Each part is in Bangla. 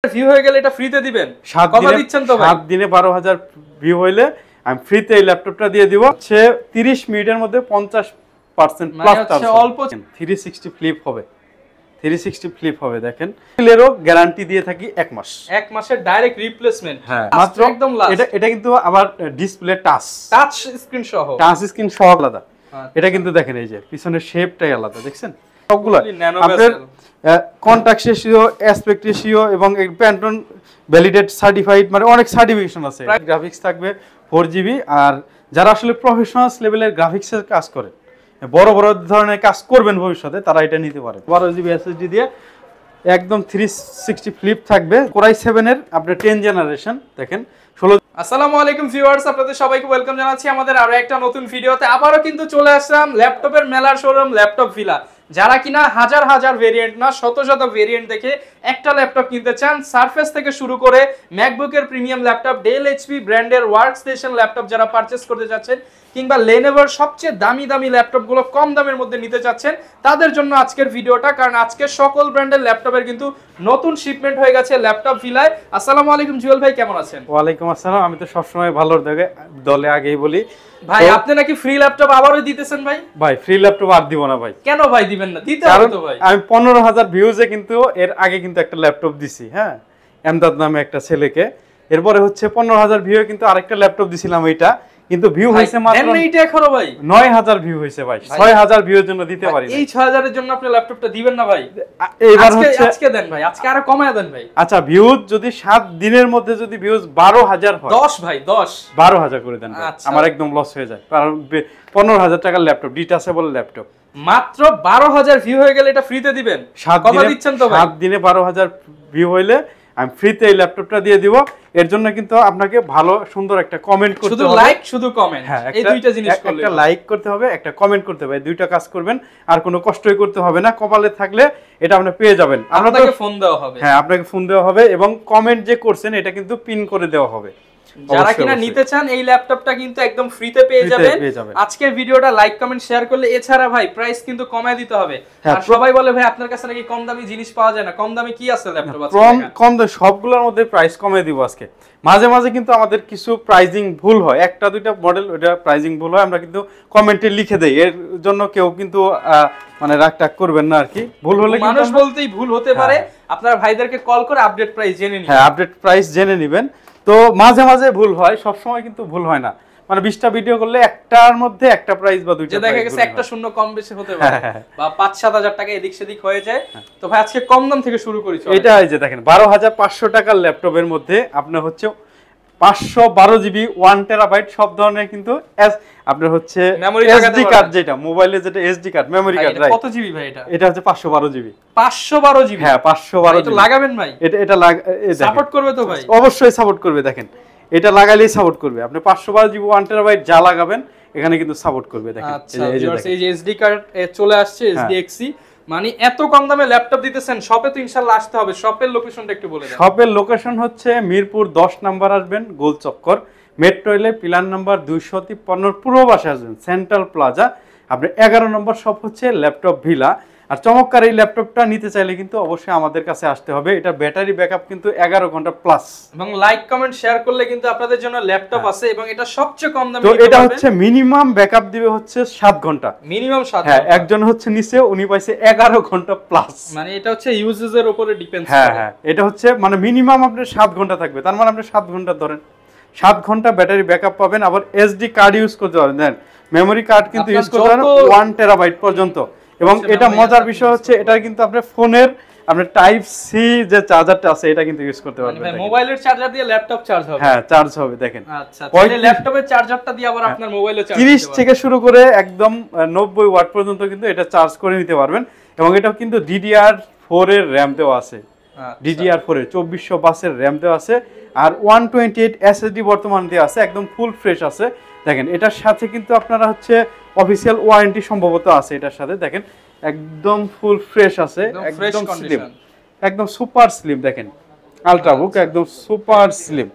ভিউ হয়ে গেলে এটা ফ্রিতে দিবেন। 7 কথা দিচ্ছেন তো ভাই? 7 দিনে 12,000 ভিউ হইলে আমি ফ্রিতে এই ল্যাপটপটা দিয়ে দিব। হচ্ছে 30 মিনিটের মধ্যে 50% প্লাস চার্জ অল্প 360 ফ্লিপ হবে। 360 ফ্লিপ হবে দেখেন। এরও গ্যারান্টি দিয়ে থাকি 1 মাস। 1 মাসের ডাইরেক্ট রিপ্লেসমেন্ট। হ্যাঁ, মাত্র একদম লাস্ট। এটা কিন্তু আবার ডিসপ্লে টাচ স্ক্রিন সহ। টাচ স্ক্রিন সহ আলাদা। এটা কিন্তু দেখেন এই যে পিছনের শেপটাই আলাদা, দেখছেন? সবগুলো আপনাদের কন্টাক্ট রেশিও, অ্যাসপেক্ট রেশিও এবং প্যান্টন ভ্যালিডেট সার্টিফাইড, মানে অনেক সার্টিফিকেশন আছে। গ্রাফিক্স থাকবে 4GB। আর যারা আসলে প্রফেশনাল লেভেলের গ্রাফিক্সের কাজ করে, বড় বড় ধরনের কাজ করবেন ভবিষ্যতে, তারা এটা নিতে পারে। 12GB SSD দিয়ে একদম 360 ফ্লিপ থাকবে। কোরাই 7 এর আপনার 10 জেনারেশন দেখেন 16। আসসালামু আলাইকুম ভিউয়ার্স, আপনাদের সবাইকে ওয়েলকাম জানাচ্ছি আমাদের আরো একটা নতুন ভিডিওতে। আবারও কিন্তু চলে আসলাম ল্যাপটপের মেলার শোরুম ল্যাপটপ ভিলা। যারা কিনা হাজার হাজার ভেরিয়েন্ট না শত শত ভেরিয়েন্ট দেখে একটা ল্যাপটপ কিনতে চান, সারফেস থেকে শুরু করে ম্যাকবুকের প্রিমিয়াম ল্যাপটপ, ডেল এইচপি ব্র্যান্ডের ওয়ার্ক স্টেশন ল্যাপটপ যারা পারচেস করতে যাচ্ছেন, কিংবা লেনোভোর সবচেয়ে দামি দামি ল্যাপটপগুলো কম দামের মধ্যে নিতে চাচ্ছেন, তাদের জন্য আজকের ভিডিওটা। কারণ আজকে সকল ব্র্যান্ডের ল্যাপটপের কিন্তু নতুন শিপমেন্ট হয়ে গেছে ল্যাপটপ ভিলায়। আসসালামু আলাইকুম জুয়েল ভাই, কেমন আছেন? ওয়ালাইকুম আসসালাম। আমি তো সবসময় ভালোর দলে আগেই বলি ভাই। আপনি নাকি ফ্রি ল্যাপটপ আবারও দিতেছেন ভাই? ভাই ফ্রি ল্যাপটপ আর দিব না ভাই। কেন ভাই দিবেন না? দিতে হবে তো ভাই। আমি 15,000 ভিউজে কিন্তু এর আগে কিন্তু একটা ল্যাপটপ দিছি, হ্যাঁ, এমদাদ নামে একটা ছেলেকে। এরপরে হচ্ছে 15,000 ভিউ কিন্তু আরেকটা ল্যাপটপ দিছিলাম, ওইটা কিন্তু ভিউ হইছে মাত্র এইটা এখনো ভাই 9,000 ভিউ হইছে ভাই। 6,000 ভিউর জন্য দিতে পারি না। এই 6,000 এর জন্য আপনি ল্যাপটপটা দিবেন না ভাই? এইবার হচ্ছে আজকে দেন ভাই, আজকে আরো কমায় দেন ভাই। আচ্ছা, ভিউজ যদি 7 দিনের মধ্যে যদি ভিউজ 12,000 হয়, 10 ভাই 10 12,000 করে দেন। আমার একদম লস হয়ে যায়, কারণ 15,000 টাকার ল্যাপটপ, ডিটাচেবল ল্যাপটপ। মাত্র 12,000 ভিউ হয়ে গেলে এটা ফ্রিতে দিবেন। কথা দিচ্ছেন তো ভাই? 7 দিনে 12,000 ভিউ হইলে আমি ফ্রিতে এই ল্যাপটপটা দিয়ে দিব। এর জন্য কিন্তু আপনাকে ভালো সুন্দর একটা কমেন্ট করতে হবে। শুধু লাইক, শুধু কমেন্ট, এই দুইটা জিনিস করলে, একটা লাইক করতে হবে, একটা কমেন্ট করতে হবে, দুইটা কাজ করবেন। আর কোনো কষ্টই করতে হবে না, কপালে থাকলে এটা আপনি পেয়ে যাবেন। আপনাকে ফোন দেওয়া হবে। হ্যাঁ, আপনাকে ফোন দেওয়া হবে এবং কমেন্ট যে করছেন এটা কিন্তু পিন করে দেওয়া হবে। যারা কিনা নিতে চান এই ল্যাপটপটা কিন্তু একদম ফ্রিতে পেয়ে যাবেন আজকের ভিডিওটা লাইক কমেন্ট শেয়ার করলে। এছাড়া ভাই প্রাইস কিন্তু কমায় দিতে হবে। আর সবাই বলে ভাই আপনার কাছে নাকি কম দামি জিনিস পাওয়া যায় না। কম দামি কি আছে ল্যাপটপ আছে? কম দামি সবগুলোর মধ্যে প্রাইস কমিয়ে দিব আজকে। মাঝে মাঝে কিন্তু আমাদের কিছু প্রাইজিং ভুল হয়, একটা দুইটা মডেল ওটা প্রাইজিং ভুল হয়, আমরা কিন্তু কমেন্টে লিখে দেই। এর জন্য কেউ কিন্তু মানে রাগ টাগ করবেন না আর কি। ভুল হলে মানুষ বলতেই ভুল হতে পারে। আপনার ভাইদেরকে কল করে আপডেট প্রাইস জেনে নিন। হ্যাঁ, আপডেট প্রাইস জেনে নেবেন। তো মাঝে মাঝে ভুল হয়, সব সময় কিন্তু ভুল হয় না। মানে 20টা ভিডিও করলে একটার মধ্যে একটা প্রাইস বা দুইটা দেখা গেছে একটা শূন্য কম বেশি হতে পারে, বা 5-7 হাজার টাকা এদিক সেদিক হয়ে যায়। তো ভাই আজকে কম দাম থেকে শুরু করি। এটা এই যে দেখেন 12,500 টাকার ল্যাপটপের মধ্যে আপনার হচ্ছে 512GB 1 টেরাবাইট সব ধরনের কিন্তু আপনার হচ্ছে এসডি কার্ড, যেটা মোবাইলে যেটা SD card memory card, right? কত জিবি ভাই এটা? এটা হচ্ছে 512GB। 512GB? হ্যাঁ, 512GB। এটা লাগাবেন ভাই? এটা সাপোর্ট করবে তো ভাই? অবশ্যই সাপোর্ট করবে। দেখেন এটা লাগাইলেই সাপোর্ট করবে। আপনি 512GB 1 টেরাবাইট যা লাগাবেন এখানে কিন্তু সাপোর্ট করবে। দেখেন এই যে এসডি কার্ড চলে আসছে, এসডিএক্সি। মানে এত কম দামে ল্যাপটপ দিতেছেন, শপে তো ইনশাআল্লাহ আসতে হবে। শপের লোকেশনটা একটু বলে দেন। শপের লোকেশন হচ্ছে মিরপুর 10 নাম্বার আসবেন, গোল চক্কর, মেট্রো রেলে পিলার নাম্বার 253 পূর্ব পাশে আসবেন, সেন্ট্রাল প্লাজা। আপনার 11 নম্বর শপ হচ্ছে ল্যাপটপ ভিলা। আর চমৎকার এই ল্যাপটপটা নিতে চাইলে কিন্তু অবশ্যই আমাদের কাছে আসতে হবে। এটা ব্যাটারি ব্যাকআপ কিন্তু 11 ঘন্টা প্লাস। এবং লাইক কমেন্ট শেয়ার করলে কিন্তু আপনাদের জন্য ল্যাপটপ আছে, এবং এটা সবচেয়ে কম দামে। তো এটা হচ্ছে মিনিমাম ব্যাকআপ দিবে হচ্ছে 7 ঘন্টা, মিনিমাম 7। হ্যাঁ, একজন হচ্ছে নিচে উনি পাইছে 11 ঘন্টা প্লাস। মানে এটা হচ্ছে ইউজেসের উপরে ডিপেন্ড করে। হ্যাঁ, এটা হচ্ছে মানে মিনিমাম আপনার 7 ঘন্টা থাকবে। তার মানে আপনি 7 ঘন্টা ধরেন, 7 ঘন্টা ব্যাটারি ব্যাকআপ পাবেন। আবার এসডি কার্ড ইউজ করতে পারবেন, দেন মেমরি কার্ড কিন্তু ইউজ করতে পারবেন 1 টেরাবাইট পর্যন্ত। এবং এটা মজার বিষয় হচ্ছে এটা কিন্তু আপনার ফোনের আপনার টাইপ সি যে চার্জারটা আছে এটা কিন্তু ইউজ করতে পারবেন। মানে মোবাইলের চার্জার দিয়ে ল্যাপটপ চার্জ হবে? হ্যাঁ, চার্জ হবে। দেখেন আচ্ছা, তাহলে ল্যাপটপের চার্জারটা দিয়ে আবার আপনার মোবাইলে চার্জ 30 থেকে শুরু করে একদম 90 ওয়াট পর্যন্ত কিন্তু এটা চার্জ করে নিতে পারবেন। এবং এটাও কিন্তু DDR4 এর র‍্যাম দেওয়া আছে। DDR4 এর 2400 এর র‍্যাম দেওয়া আছে। আর 128 SSD বর্তমানে দেওয়া আছে, একদম ফুল ফ্রেশ আছে। দেখেন এটার সাথে কিন্তু আপনারা হচ্ছে অফিশিয়াল ওয়ারেন্টি সম্ভবত আছে এটার সাথে। দেখেন একদম ফুল ফ্রেশ আছে, একদম স্লিম, একদম সুপার স্লিম। দেখেন আলট্রাবুক একদম সুপার স্লিম,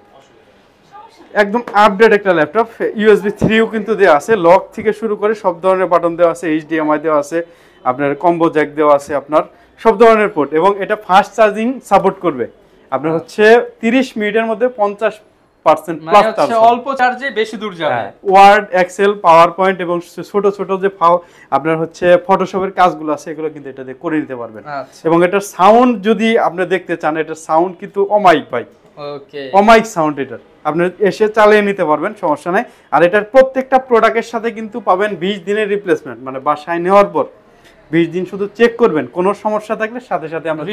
একদম আপডেট একটা ল্যাপটপ। USB 3ও কিন্তু দেওয়া আছে, লক থেকে শুরু করে সব ধরনের বাটন দেওয়া আছে, HDMI দেওয়া আছে, আপনার কম্বো জ্যাক দেওয়া আছে, আপনার সব ধরনের পোর্ট। এবং এটা ফাস্ট চার্জিং সাপোর্ট করবে। আপনার হচ্ছে 30 মিনিটের মধ্যে 50% মানে প্লাস হচ্ছে অল্প চার্জে বেশি দূর যাবে। ওয়ার্ড, এক্সেল, পাওয়ার পয়েন্ট এবং ছোট ছোট যে আপনার হচ্ছে ফটোশপের কাজগুলো আছে এগুলো কিন্তু এটা দিয়ে করে নিতে পারবেন। এবং এটার সাউন্ড যদি আপনি দেখতে চান, এটার সাউন্ড কিন্তু অমাইক ভাই, ওকে অমাইক সাউন্ড। এটার আপনি এসে চালিয়ে নিতে পারবেন, সমস্যা নাই। আর এটার প্রত্যেকটা প্রোডাক্টের সাথে কিন্তু পাবেন 20 দিনের রিপ্লেসমেন্ট, মানে বাসায় নেওয়ার পর 20 দিন শুধু চেক করবেন, কোনো সমস্যা থাকলে সাথে সাথে আমরা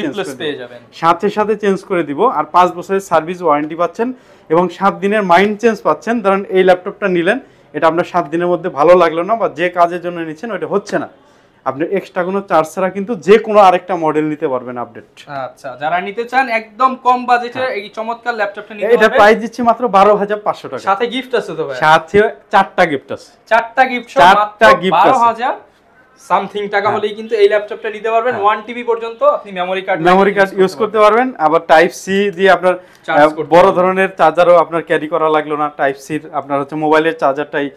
সাথে সাথে চেঞ্জ করে দিব। আর 5 বছরের সার্ভিস ওয়ারেন্টি পাচ্ছেন এবং 7 দিনের মাইন্ড চেঞ্জ পাচ্ছেন। ধরেন এই ল্যাপটপটা নিলেন, এটা আপনার 7 দিনের মধ্যে ভালো লাগলো না বা যে কাজের জন্য নিচ্ছেন ওইটা হচ্ছে না, আপনি এক্সট্রা কোনো চার্জ ছাড়া কিন্তু যে কোনো আরেকটা মডেল নিতে পারবেন আপডেট। আচ্ছা, যারা নিতে চান একদম কম বাজেটে এই চমৎকার ল্যাপটপটা নিতে পারবেন। এটা প্রাইস দিচ্ছি মাত্র 12500 টাকা। সাথে গিফট আছে তো ভাই? সাথে 4টা গিফট আছে। 4টা গিফট সহ মাত্র 12000 সামথিং টাকা হলেই কিন্তু এই ল্যাপটপটা নিতে পারবেন। 1 টিবি পর্যন্ত আপনি মেমরি কার্ড ইউজ করতে পারবেন। আবার টাইপ সি দিয়ে আপনার বড় ধরনের চার্জারও আপনার ক্যারি করা লাগলো না, টাইপ সি আপনার হচ্ছে মোবাইলের চার্জারটাই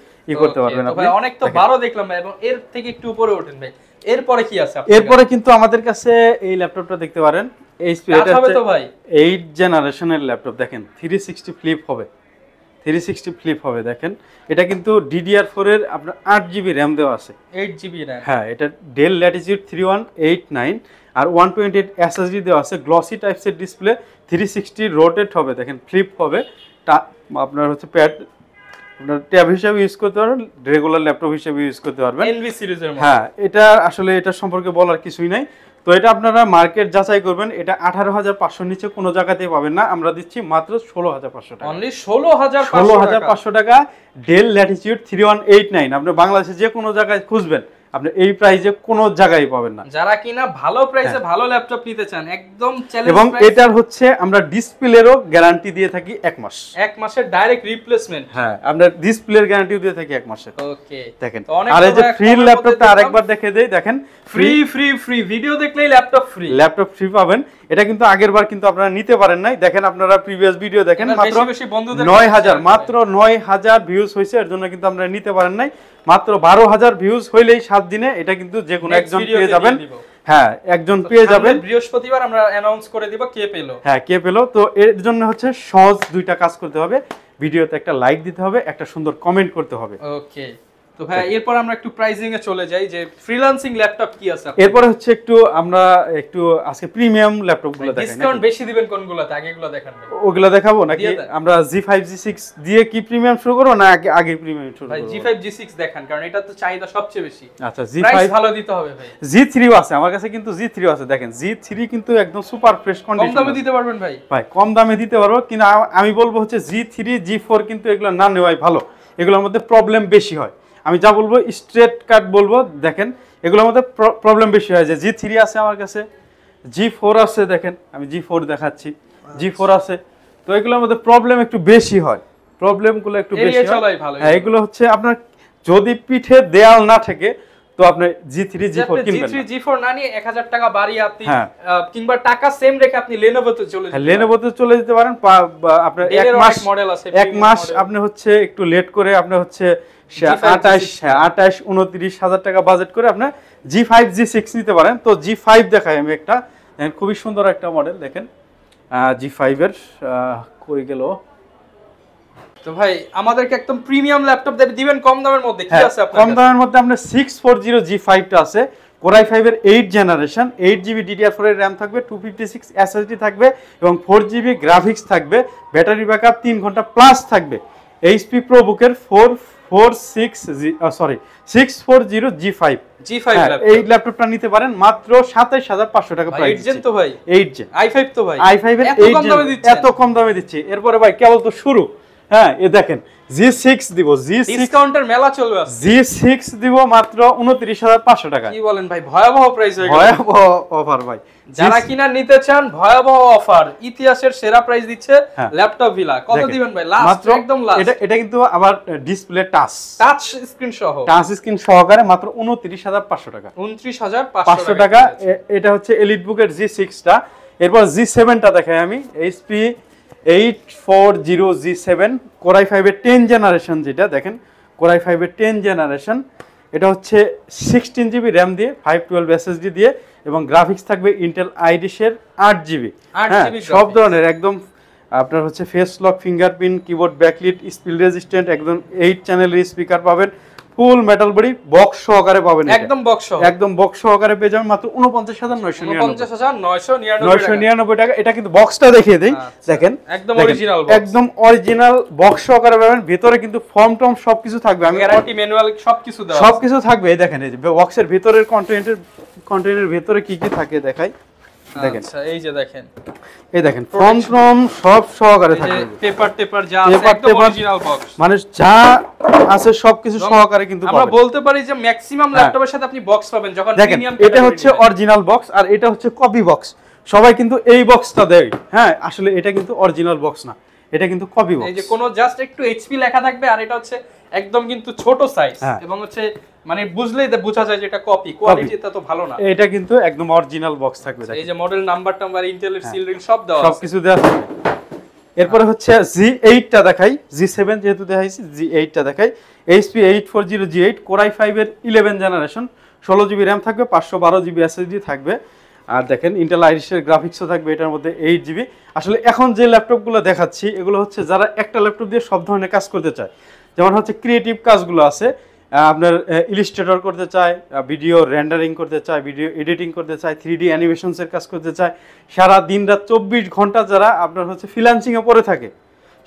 করতে পারবেন আপনি। অনেক তো 12 দেখলাম ভাই, এবং এর থেকে একটু উপরে ওঠেন ভাই। এরপরে কি আছে আপনাদের? এরপরে কিন্তু আমাদের কাছে এই ল্যাপটপটা দেখতে পারেন, এইচপি এটা হবে তো ভাই 8 জেনারেশনের ল্যাপটপ। দেখেন 360 ফ্লিপ হবে, 360 ফ্লিপ হবে। দেখেন এটা কিন্তু DDR4 এর আপনার 8GB RAM দেওয়া আছে, 8GB RAM। হ্যাঁ, এটা ডেল ল্যাটিটিউড 3189 আর 128 SSD দেওয়া আছে। গ্লসি টাইপসের ডিসপ্লে, 360 রোটেট হবে। দেখেন ফ্লিপ হবে, আপনার হচ্ছে প্যাড আপনার ট্যাব হিসেবে ইউজ করতে পারবেন, রেগুলার ল্যাপটপ হিসেবে ইউজ করতে পারবেন NV সিরিজের মধ্যে। হ্যাঁ, এটা আসলে এটা সম্পর্কে বলার কিছুই নাই। তো এটা আপনারা মার্কেট যাচাই করবেন, এটা 18500 নিচে কোনো জায়গাতেই পাবেন না। আমরা দিচ্ছি মাত্র 16500 টাকা, অনলি 16500 টাকা। ডেল ল্যাটিটিউড 3189 আপনি বাংলাদেশে যে কোনো জায়গায় খুঁজবেন আপনি এই প্রাইসে কোনো জায়গায় পাবেন না। যারা কিনা ভালো প্রাইসে ভালো ল্যাপটপ নিতে চান একদম চ্যালেঞ্জ। এবং এটার হচ্ছে আমরা ডিসপ্লেরও গ্যারান্টি দিয়ে থাকি 1 মাস, 1 মাসের ডাইরেক্ট রিপ্লেসমেন্ট। হ্যাঁ, আমরা ডিসপ্লের গ্যারান্টিও দিয়ে থাকি 1 মাসের। ওকে, দেখেন। আর এই যে ফ্রি ল্যাপটপটা আরেকবার দেখে দেই, দেখেন ফ্রি ভিডিও দেখলেই ল্যাপটপ ফ্রি পাবেন। এটা কিন্তু আগেরবার কিন্তু আপনারা নিতে পারেন নাই। দেখেন আপনারা প্রিভিয়াস ভিডিও দেখেন, মাত্র 9000 ভিউজ হয়েছে, এর জন্য কিন্তু আপনারা নিতে পারেন নাই। মাত্র 12000 ভিউজ হইলেই 7 দিনে এটা কিন্তু যে কোনো একজন পেয়ে যাবেন। হ্যাঁ, একজন পেয়ে যাবেন। বৃহস্পতিবার আমরা অ্যানাউন্স করে দিব কে পেলো। হ্যাঁ, কে পেলো। তো এর জন্য হচ্ছে সহজ 2টা কাজ করতে হবে। ভিডিওতে একটা লাইক দিতে হবে, একটা সুন্দর কমেন্ট করতে হবে। ওকে, তো ভাই এরপর আমরা একটু প্রাইসিং এ চলে যাই, যে ফ্রিল্যান্সিং ল্যাপটপ কি আছে আপনাদের? এরপর হচ্ছে আমরা একটু আজকে প্রিমিয়াম ল্যাপটপগুলো দেখাই। ডিসকাউন্ট বেশি দিবেন কোনগুলোতে? আগেগুলো দেখান ভাই। ওগুলো দেখাবো নাকি আমরা G5 G6 দিয়ে কি প্রিমিয়াম শুরু করব না আগে প্রিমিয়াম শুরু করব? ভাই G5 G6 দেখান, কারণ এটা তো চাহিদা সবচেয়ে বেশি। আচ্ছা, G5 প্রাইস ভালো দিতে হবে ভাই। G3 আছে আমার কাছে, কিন্তু G3 আছে। দেখেন G3 কিন্তু একদম সুপার ফ্রেশ কন্ডিশন। কম দামে দিতে পারবেন ভাই? ভাই কম দামে দিতে পারবো, কিন্তু আমি বলবো হচ্ছে G3 G4 কিন্তু এগুলো না নেওয়াই ভালো। এগুলোর মধ্যে প্রবলেম বেশি হয়। আমি যা বলবো স্ট্রেট কাট বলবো। দেখেন এগুলোর মধ্যে প্রবলেম বেশি হয়। যে G3 আছে আমার কাছে, G4 আছে। দেখেন আমি G4 দেখাচ্ছি, G4 আছে। তো এগুলোর মধ্যে প্রবলেম একটু বেশি হয়, প্রবলেমগুলো একটু বেশি হয়। হ্যাঁ, এগুলো হচ্ছে আপনার যদি পিঠে দেয়াল না থাকে তো আপনি G3 G4 কিনবেন। G3 G4 না নিয়ে 1000 টাকা বাড়িয়ে আপনি কিংবা টাকা সেম রেখে আপনি লেনোভোতে চলে যেতে পারেন। লেনোভোতে চলে যেতে পারেন। আপনার 1 মাস আপনি হচ্ছে একটু লেট করে আপনি হচ্ছে 28 29 হাজার টাকা বাজেট করে আপনি G5 G6 নিতে পারেন। তো G5 দেখাই আমি একটা, খুবই সুন্দর একটা মডেল। দেখেন G5 এর কই গেল। তো ভাই আমাদেরকে একদম প্রিমিয়াম ল্যাপটপ দিবেন কম দামের মধ্যে। কি আছে আপনার কম দামের মধ্যে? আপনার 640 G5 টা আছে, Core i5 এর 8 জেনারেশন, 8GB DDR4 এর RAM থাকবে, 256 SSD থাকবে এবং 4GB গ্রাফিক্স থাকবে। ব্যাটারি ব্যাকআপ 3 ঘন্টা প্লাস থাকবে। HP ProBook এর 640 G5 এই ল্যাপটপটা নিতে পারেন মাত্র 27500 টাকা প্রাইস। 8 জেন তো ভাই, 8 জেন i5 তো ভাই, i5 এর 8 জেন এত কম দামে দিচ্ছি। এরপরে ভাই কেবল তো শুরু। হ্যাঁ, এ দেখেন G6 দিব, G6 ডিসকাউন্টের মেলা চলবে আজকে। G6 দিব মাত্র 29500 টাকা। কি বলেন ভাই, ভয়াবহ প্রাইস হয়ে গেল। ভয়াবহ অফার ভাই। যারা কিনা নিতে চান ভয়াবহ অফার, ইতিহাসের সেরা প্রাইস দিচ্ছে ল্যাপটপ ভিলা। কত দিবেন ভাই? লাস্ট, একদম লাস্ট। এটা কিন্তু আবার ডিসপ্লে টাচ স্ক্রিন সহ, টাচ স্ক্রিন সহকারে মাত্র 29500 টাকা। 29500 টাকা। এটা হচ্ছে এলিট বুকের G6 টা। এরপর G7 টা দেখাই আমি, HP 840 G7 Core i5 এর 10 জেনারেশন। যেটা দেখেন Core i5 এর 10 জেনারেশন, এটা হচ্ছে 16 জিবি র্যাম দিয়ে 512 এসএসডি দিয়ে এবং গ্রাফিক্স থাকবে ইন্টেল আইরিশের 8 জিবি। হ্যাঁ, সব ধরনের একদম আপনার হচ্ছে face lock, fingerprint, keyboard backlit, speed resistant, একদম 8 চ্যানেলের স্পিকার পাবেন, ফুল মেটাল বডি, বক্স সহকারে পাবেন, একদম বক্স সহকারে পেয়ে যাবেন মাত্র 49,999 টাকা। এটা কিন্তু বক্সটা দেখিয়ে দেই, দেখেন একদম অরিজিনাল বক্স সহকারে পাবেন। ভিতরে কিন্তু ফর্ম টর্ম সবকিছু থাকবে, আমি গ্যারান্টি ম্যানুয়াল সবকিছু থাকবে। এই দেখেন, এই যে বক্সের ভিতরের কন্টেইনারের ভিতরে কি কি থাকে দেখাই, দেখেন। আচ্ছা, এই যে দেখেন, এই দেখেন ফর্ম টর্ম সব সহকারে থাকবে, পেপার যা আছে একদম অরিজিনাল বক্স, মানে যা আছে সবকিছু সহকারে কিন্তু আমরা বলতে পারি যে ম্যাক্সিমাম ল্যাপটপের সাথে আপনি বক্স পাবেন যখন প্রিমিয়াম। এটা হচ্ছে অরিজিনাল বক্স আর এটা হচ্ছে কপি বক্স। সবাই কিন্তু এই বক্সটা দেয়, হ্যাঁ আসলে এটা কিন্তু অরিজিনাল বক্স না, এটা কিন্তু কপি বক্স। এই যে কোনো জাস্ট একটু এইচপি লেখা থাকবে আর এটা হচ্ছে একদম কিন্তু ছোট সাইজ এবং হচ্ছে মানে বুঝলেই বোঝা যায় যে এটা কপি, কোয়ালিটিটা তো ভালো না। এটা কিন্তু একদম অরিজিনাল বক্স থাকবে। এই যে মডেল নাম্বার ইন্টেলের সিল রিং সব দেওয়া আছে, সবকিছু দেওয়া আছে। এরপরে হচ্ছে G8 টা দেখাই, G7 যেহেতু দেখাইছি G8 টা দেখাই। HP 840 G8 Core i5 এর 11 জেনারেশন, 16 জিবি র্যাম থাকবে, 512 জিবি এসএসডি থাকবে। আর দেখেন ইন্টেল আইরিশের গ্রাফিক্সও থাকবে এটার মধ্যে 8 জিবি। আসলে এখন যে ল্যাপটপগুলো দেখাচ্ছি এগুলো হচ্ছে যারা একটা ল্যাপটপ দিয়ে সব ধরনের কাজ করতে চায়, যেমন হচ্ছে ক্রিয়েটিভ কাজগুলো আছে, আপনার ইলিস্ট্রেটর করতে চায়, ভিডিও রেন্ডারিং করতে চায়, ভিডিও এডিটিং করতে চায়, 3D অ্যানিমেশনসের কাজ করতে চায়, সারা দিন রাত 24 ঘন্টা যারা আপনার হচ্ছে ফ্রিল্যান্সিংয়ে পড়ে থাকে,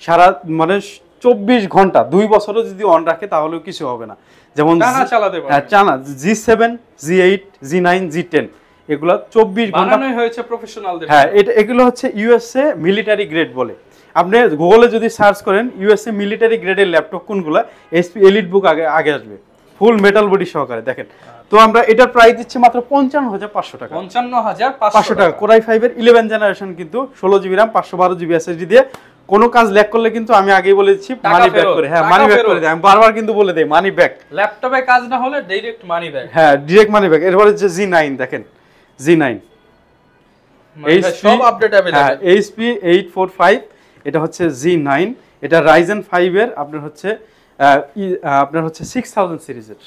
সারা মানে 24 ঘন্টা 2 বছরও যদি অন রাখে তাহলেও কিছু হবে না। যেমন চানা G7, G8, G9, G10 এগুলো 24 ঘন্টা বানানো হয়েছে প্রফেশনালদের। হ্যাঁ, এগুলো হচ্ছে ইউএসএ মিলিটারি গ্রেড বলে। আপনি গুগলে যদি সার্চ করেন ইউএসএ মিলিটারি গ্রেডের ল্যাপটপ কোনগুলো, এইচপি এলিট বুক আগে আসবে, ফুল মেটাল বডি সহকারে। দেখেন, তো আমরা এটার প্রাইস দিচ্ছি মাত্র 55,500 টাকা। 55,500 টাকা। Core i5 এর 11 জেনারেশন কিন্তু 16 জিবি র্যাম, 512 জিবি এসএসডি দিয়ে। কোনো কাজ ল্যাগ করলে কিন্তু আমি আগেই বলে দিচ্ছি মানি ব্যাক করে, হ্যাঁ মানি ব্যাক করে দেই, আমি বারবার কিন্তু বলে দেই মানি ব্যাক। ল্যাপটপে কাজ না হলে ডাইরেক্ট মানি ব্যাক, হ্যাঁ ডাইরেক্ট মানি ব্যাক। এরপরে যে G9 দেখেন, G9 সব আপডেট अवेलेबल। হ্যাঁ, HP 845 এটা হচ্ছে G9, এটা Ryzen 5 এর আপনার হচ্ছে 6000 সিরিজের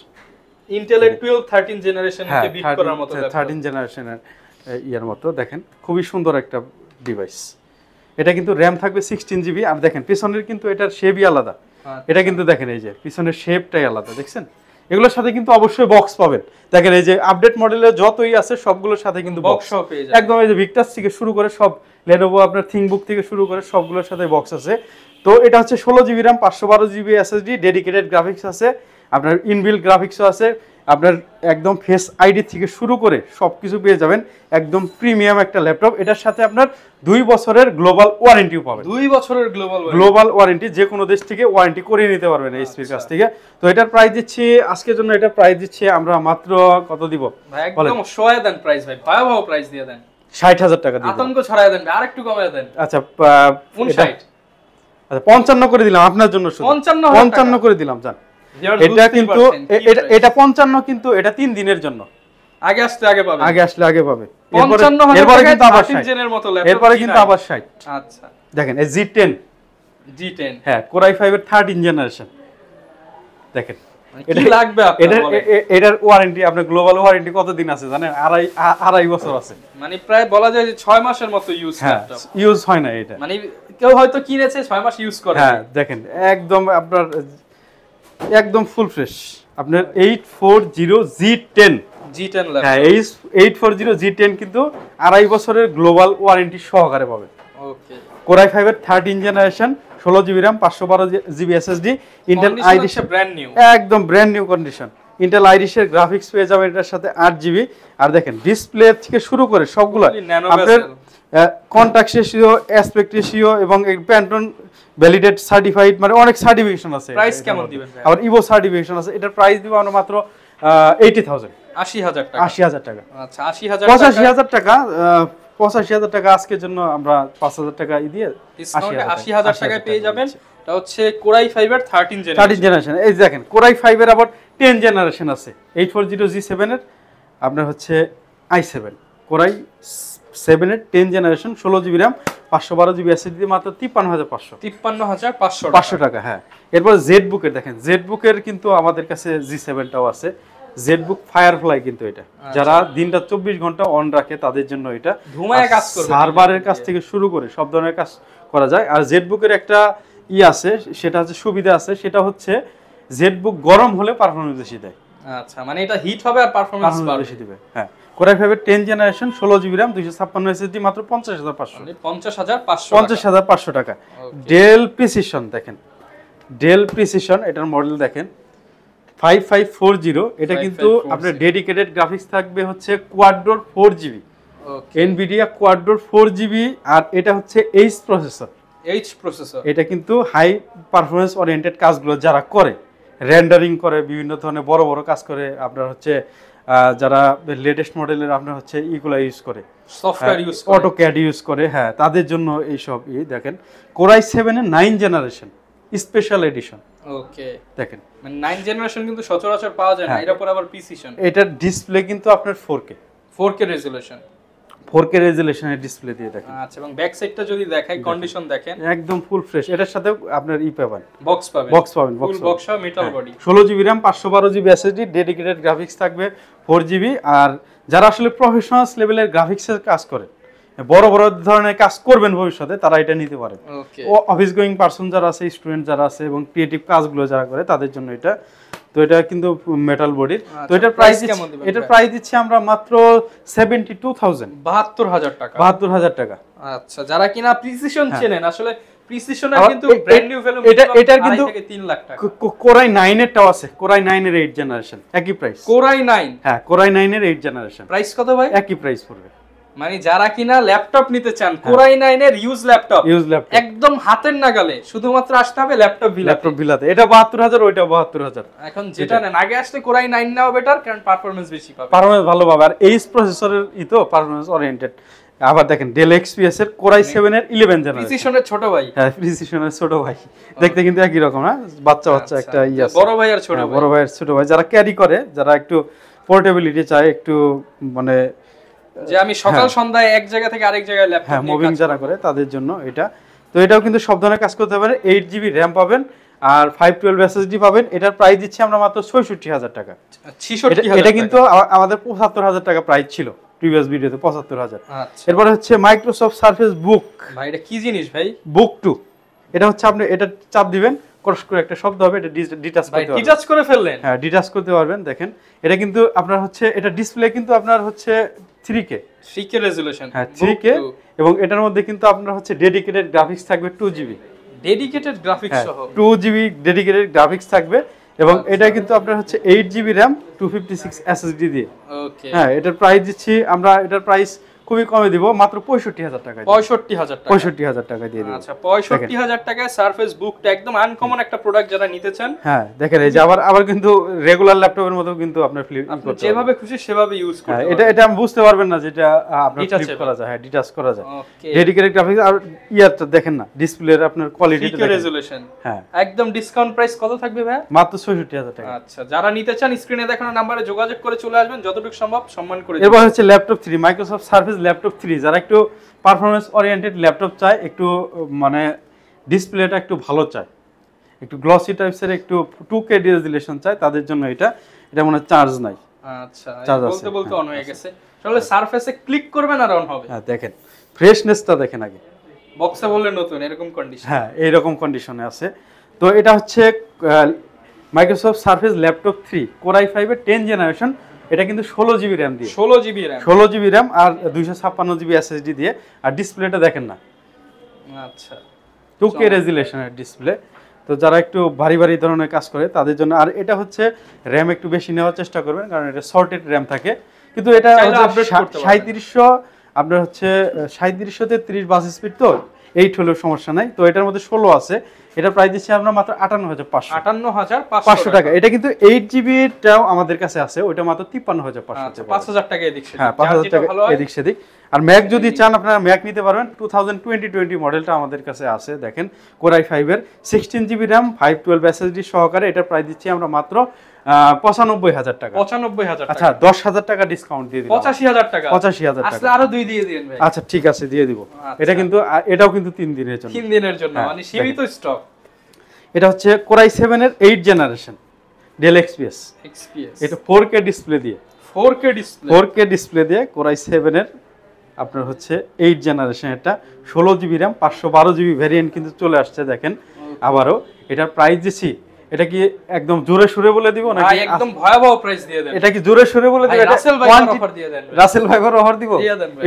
Intel 12 13 জেনারেশনকে বিট করার মতো ল্যাপটপ, 13 জেনারেশনের ইয়ার মতো। দেখেন খুবই সুন্দর একটা ডিভাইস। এটা কিন্তু র‍্যাম থাকবে 16 জিবি। আর দেখেন পিছনের কিন্তু এটার শেপই আলাদা, এটা কিন্তু দেখেন এই যে পিছনের শেপটাই আলাদা, দেখছেন? এগুলোর সাথে কিন্তু অবশ্যই বক্স পাবেন। দেখেন এই যে আপডেট মডেলের যতই আছে সবগুলোর সাথে কিন্তু বক্স পেয়ে যাবেন। একদম এই যে ভিক্টাস থেকে শুরু করে সব, Lenovo আপনার ThinkBook থেকে শুরু করে সবগুলোর সাথে বক্স আছে। তো এটা হচ্ছে 16 GB RAM, 512 GB SSD, dedicated graphics আছে, আপনার ইনবিল্ট গ্রাফিক্সও আছে, আপনার একদম ফেস আইডি থেকে শুরু করে সবকিছু পেয়ে যাবেন। একদম প্রিমিয়াম একটা ল্যাপটপ। এটার সাথে আপনার 2 বছরের গ্লোবাল ওয়ারেন্টিও পাবেন। 2 বছরের গ্লোবাল ওয়ারেন্টি, যে কোনো দেশ থেকে ওয়ারেন্টি করে নিতে পারবেন এইচপির কাছ থেকে। তো এটার প্রাইস দিচ্ছি আজকের জন্য, এটা প্রাইস দিচ্ছি আমরা মাত্র কত দিব ভাই? একদম সহায় দেন প্রাইস ভাই, ভয়াবহ প্রাইস দিয়ে দেন। 60,000 টাকা দিবেন। আতঙ্ক ছড়ায় দেন, আরেকটু কমায় দেন। আচ্ছা 59, আচ্ছা 55 করে দিলাম আপনার জন্য, শুধু 55 করে দিলাম। জান এটা কিন্তু এটা 55 কিন্তু এটা 3 দিনের জন্য, আগে আসলে আগে পাবে, আগে আসলে আগে পাবে। 55,000 কিন্তু আবার 60 জেনের মতো ল্যাপটপ, এরপরে কিন্তু আবার 60। আচ্ছা দেখেন এই G10, হ্যাঁ Core i5 এর 13 জেনারেশন। দেখেন এটা লাগবে আপনার, এটার ওয়ারেন্টি আপনার গ্লোবাল ওয়ারেন্টি কতদিন আছে জানেন? আড়াই বছর আছে। মানে প্রায় বলা যায় যে 6 মাসের মতো ইউজ ল্যাপটপ, ইউজ হয় না এটা। মানে কেউ হয়তো কিনেছে 6 মাস ইউজ করে। হ্যাঁ দেখেন একদম আপনার একদম ফুল ফ্রেশ। আপনার 840 G10 ল্যাপটপ, হ্যাঁ 840 G10 কিন্তু আড়াই বছরের গ্লোবাল ওয়ারেন্টি সহকারে পাবেন। ওকে, Core i5 এর 13 generation, 16 GB RAM, 512 GB SSD, Intel Iris brand new, একদম ব্র্যান্ড নিউ কন্ডিশন। ইন্টেল আইরিশের গ্রাফিক্স পেয়ে যাবেন এটার সাথে 8 জিবি। আর দেখেন ডিসপ্লে থেকে শুরু করে সবগুলো আপনার কন্টাক্ট রেশিও, অ্যাসপেক্ট রেশিও এবং প্যান্টন ভ্যালিডেট সার্টিফাইড, মানে অনেক সার্টিফিকেশন আছে। প্রাইস কেমন দিবেন? আবার ইভো সার্টিফিকেশন আছে। এটার প্রাইস দিব আমরা মাত্র 80,000, 80,000 টাকা। 80,000 টাকা। আচ্ছা 80,000 টাকা, 85,000 টাকা, 85,000 টাকা আজকের জন্য আমরা 5,000 টাকা দিয়ে 80,000 টাকায় পেয়ে যাবেন। এটা হচ্ছে Core i5 এর 13 জেনারেশন। এই দেখেন Core i5 এর আবার 10 জেনারেশন আছে, 840 G7 এর আপনার হচ্ছে i7, Core i7 এর 10 generation, 16 GB RAM, 512 GB SSD, মাত্র 53,500 টাকা। হ্যাঁ, এরপর জেড বুকের দেখেন, জেড বুকের কিন্তু আমাদের কাছে G7টাও আছে, জেটবুক ফায়ারফ্লাই কিন্তু এটা যারা দিনটা 24 ঘন্টা অন রাখে তাদের জন্য এটা ধুমায় কাজ করবে, সার্ভারের কাছ থেকে শুরু করে সব ধরনের কাজ করা যায়। আর জেটবুকের একটা আছে, সেটা হচ্ছে সুবিধা আছে, সেটা হচ্ছে জেটবুক গরম হলে পারফরম্যান্স বেশি দেয়। আচ্ছা, মানে এটা হিট হবে আর পারফরম্যান্স বেশি দিবে। হ্যাঁ, কোরাই 5 এর 10 জেনারেশন 16GB RAM 256 SSD মাত্র 50500, মানে 50500 50500 টাকা। ডেল প্রিসিশন দেখেন, ডেল প্রিসিশন এটার মডেল দেখেন 5540, এটা কিন্তু আপনার ডেডিকেটেড গ্রাফিক্স থাকবে হচ্ছে কোয়াড্রোর 4GB, এনভিডিয়া কোয়াড্রোর 4GB, আর এটা হচ্ছে এইচ প্রসেসর। এটা কিন্তু হাই পারফরম্যান্স ওরিয়েন্টেড কাজগুলো যারা করে, রেন্ডারিং করে, বিভিন্ন ধরনের বড় বড় কাজ করে, আপনার হচ্ছে যারা লেটেস্ট মডেলের আপনার হচ্ছে ইগুলা ইউজ করে, সফটওয়্যার ইউজ করে, অটোক্যাড ইউজ করে, হ্যাঁ তাদের জন্য এই সব দেখেন কোরাই 7 এর 9 জেনারেশন স্পেশাল এডিশন। ওকে, দেখেন মানে 9 জেনারেশন কিন্তু সচরাচর পাওয়া যায় না, এর উপর আবার প্রিসিশন। এটার ডিসপ্লে কিন্তু আপনার 4K রেজোলিউশন, 4K রেজোলিউশনের ডিসপ্লে দিয়ে দেখেন। আচ্ছা, এবং ব্যাক সাইডটা যদি দেখাই, কন্ডিশন দেখেন একদম ফুল ফ্রেশ। এটার সাথে আপনার পাবেন, বক্স পাবেন, ফুল বক্স সহ metal body, 16GB RAM 512GB SSD, dedicated graphics থাকবে 4GB। আর যারা আসলে প্রফেশনাল লেভেলের গ্রাফিক্সের কাজ করে, বড় বড় ধরনের কাজ করবেন ভবিষ্যতে, তারা এটা নিতে পারে। অফিস গোয়িং পারসন যারা আছে, স্টুডেন্ট যারা আছে, এবং ক্রিয়েটিভ কাজগুলো যারা করে তাদের জন্য এটা। তো এটা কিন্তু মেটাল বডির। তো এটার প্রাইস কেমন দিবেন? এটার প্রাইস দিচ্ছি আমরা মাত্র 72000, 72000 টাকা। 72000 টাকা। আচ্ছা, যারা কিনা প্রিসিশন চেনেন, আসলে প্রিসিশনের কিন্তু ব্র্যান্ড নিউ ভ্যালু এটার কিন্তু 3 লাখ টাকা। কোরাই 9 এরটাও আছে, কোরাই 9 এর 8 জেনারেশন, একই প্রাইস। কোরাই 9, হ্যাঁ কোরাই 9 এর 8 জেনারেশন। প্রাইস কত ভাই? একই প্রাইস পড়বে। মানে যারা কিনা ল্যাপটপ নিতে চান, কোরাই 9 এর ইউজ ল্যাপটপ একদম হাতের নাগালে, শুধুমাত্র আসতে হবে ল্যাপটপ ভিলাতে। এটা 72000, ওইটা 72000। এখন যেটা নেন, আগে আসলে কোরাই 9 নাও বেটার, কারণ পারফরম্যান্স বেশি পাবে, পারফরম্যান্স ভালো পাবে। আর এইচ প্রসেসরের তো পারফরম্যান্স ওরিয়েন্টেড। আবার দেখেন ডেল এক্সপিএস এর কোরাই 7 এর 11 জেনারেশন, প্রিসিশনের ছোট ভাই। হ্যাঁ, প্রিসিশনের ছোট ভাই, দেখতে কিন্তু একই রকম না, বাচ্চা একটা আছে, বড় ভাই আর ছোট ভাই, বড় ভাই আর ছোট ভাই, যারা ক্যারি করে, যারা একটু পোর্টেবিলিটি চায়, একটু মানে যে আমি সকাল সন্ধ্যায় এক জায়গা থেকে আরেক জায়গায় ল্যাপটপ নিয়ে মুভিং যারা করে তাদের জন্য এটা। তো এটাও কিন্তু সব ধরনের কাজ করতে পারে। 8GB RAM পাবেন আর 512 SSD পাবেন। এটার প্রাইস দিচ্ছি আমরা মাত্র 66000 টাকা। 66000। এটা কিন্তু আমাদের 75000 টাকা প্রাইস ছিল প্রিভিয়াস ভিডিওতে, 75000। আচ্ছা, এরপর হচ্ছে মাইক্রোসফট সারফেস বুক। ভাই এটা কি জিনিস ভাই? বুক 2। এটা হচ্ছে আপনি এটা চাপ দিবেন, ক্রস করে একটা শব্দ হবে, এটা ডিটাচ করতে পারবেন। ডিটাচ করে ফেললেন? হ্যাঁ, ডিটাচ করতে পারবেন। দেখেন এটা কিন্তু আপনার হচ্ছে, এটা ডিসপ্লে কিন্তু আপনার হচ্ছে 3K রেজোলিউশন। হ্যাঁ 3K, এবং এটার মধ্যে কিন্তু আপনার হচ্ছে ডেডিকেটেড গ্রাফিক্স থাকবে 2GB, ডেডিকেটেড গ্রাফিক্স সহ 2GB ডেডিকেটেড গ্রাফিক্স থাকবে। এবং এটা কিন্তু আপনার হচ্ছে 8GB RAM 256 SSD দিয়ে। ওকে, হ্যাঁ, এটার প্রাইস দিচ্ছি আমরা, এটার প্রাইস খুবই কমে দিব, মাত্র 65000 টাকা। 65000 টাকা, 65000 টাকা দিয়ে দিব। আচ্ছা, 65000 টাকায় সারফেস বুকটা একদম আনকমন একটা প্রোডাক্ট, যারা নিতে চান। হ্যাঁ, দেখেন এই যে আবার কিন্তু রেগুলার ল্যাপটপের মতো কিন্তু আপনার ফ্লিপ করতে হবে, যেভাবে খুশি সেভাবে ইউজ করতে পারবেন। এটা আমি বুঝতে পারবেন না যেটা আপনার ফ্লিপ করা যায়, হ্যাঁ ডিটাচ করা যায়। ওকে, ডেডিকেটেড গ্রাফিক্স। আর ইয়ারটা দেখেন না, ডিসপ্লের আপনার কোয়ালিটিটা দেখেন, রেজোলিউশন। হ্যাঁ, একদম ডিসকাউন্ট প্রাইস কত থাকবে ভাই? মাত্র 66000 টাকা। আচ্ছা, যারা নিতে চান স্ক্রিনে দেখানো নম্বরে যোগাযোগ করে চলে আসবেন, যতটুকু সম্ভব সম্মান করে। এরপর হচ্ছে ল্যাপটপ 3, মাইক্রোসফট সারফেস ল্যাপটপ 3। যারা একটু পারফরম্যান্স ওরিয়েন্টেড ল্যাপটপ চায়, একটু মানে ডিসপ্লেটা একটু ভালো চায়, একটু গ্লসি টাইপসের, একটু 2K রেজোলিউশন চায়, তাদের জন্য এটা মনে চার্জ নাই। আচ্ছা, বলতে অন হয়ে গেছে। তাহলে সারফেসে ক্লিক করবেন আর অন হবে। হ্যাঁ, দেখেন ফ্রেশনেসটা দেখেন, আগে বক্সে বললে নতুন এরকম কন্ডিশন। হ্যাঁ, এইরকম কন্ডিশনে আছে। তো এটা হচ্ছে মাইক্রোসফট সারফেস ল্যাপটপ 3 কোরাই 5 এর 10 জেনারেশন। এটা কিন্তু 16GB RAM দিয়ে, 16GB RAM আর 256GB SSD দিয়ে। আর ডিসপ্লেটা দেখেন না, আচ্ছা 2K রেজোলিউশনের ডিসপ্লে। তো যারা একটু ভারী ধরনের কাজ করে তাদের জন্য। আর এটা হচ্ছে RAM একটু বেশি নেওয়ার চেষ্টা করবেন, কারণ এটা শর্টেড RAM থাকে। কিন্তু এটা 3700 আপনার হচ্ছে 3700 তে 30 বাস স্পিড, তো 8 হলেও সমস্যা নাই। তো এটার মধ্যে 16 আছে। এটা প্রাইস দিচ্ছি আমরা মাত্র 58500 টাকা। এটা কিন্তু 8GB টাও আমাদের কাছে আছে, ওইটা মাত্র 53500। 5000 টাকা এদিক সেদিক। হ্যাঁ, 5000 টাকা এদিক সেদিক। আর ম্যাক যদি চান আপনারা ম্যাক নিতে পারবেন, 2020 মডেলটা আমাদের কাছে আছে। দেখেন কোরাই 5 এর 16GB RAM 512 SSD সহকারে। এটার প্রাইস দিচ্ছি আমরা মাত্র 95000 টাকা। 95000 টাকা। আচ্ছা, 10000 টাকা ডিসকাউন্ট দিয়ে দিলাম। 85000 টাকা। 85000 টাকা। আসলে আরো 2 দিয়ে দিবেন ভাই। আচ্ছা, ঠিক আছে, দিয়ে দিব। এটা কিন্তু এটাও কিন্তু 3 দিনের জন্য। 3 দিনের জন্য, মানে সীমিত স্টক। এটা হচ্ছে কোরাই 7 এর 8 জেনারেশন ডেল এক্সপিএস। এটা 4K ডিসপ্লে দিয়ে 4K ডিসপ্লে দিয়ে Core i7 এর আপনার হচ্ছে 8 জেনারেশন, এটা 16GB RAM 512GB ভেরিয়েন্ট কিন্তু চলে আসছে। দেখেন আবারও এটার প্রাইস দিছি, এটা কি একদম জোরে সুরে বলে দিব নাকি একদম ভয়াবহ প্রাইস দিয়ে দেন? এটা কি জোরে সুরে বলে দিব? এটা রাসেল ভাইয়ের অফার দিয়ে দেন। রাসেল ভাইয়ের অফার দিব।